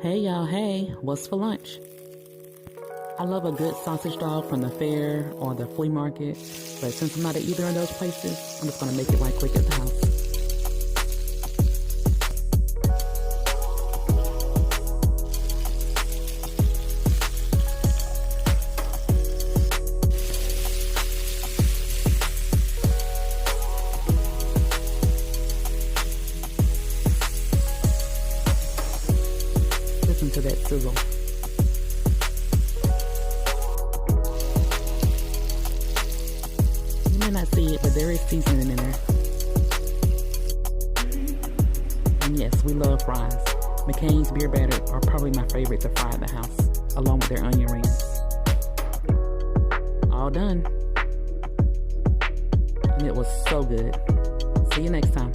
Hey y'all, hey, what's for lunch? I love a good sausage dog from the fair or the flea market, but since I'm not at either of those places, I'm just gonna make it right quick at the house. Listen to that sizzle. You may not see it, but there is seasoning in there. And yes, we love fries. McCain's beer batter are probably my favorite to fry at the house, along with their onion rings. All done. And it was so good. See you next time.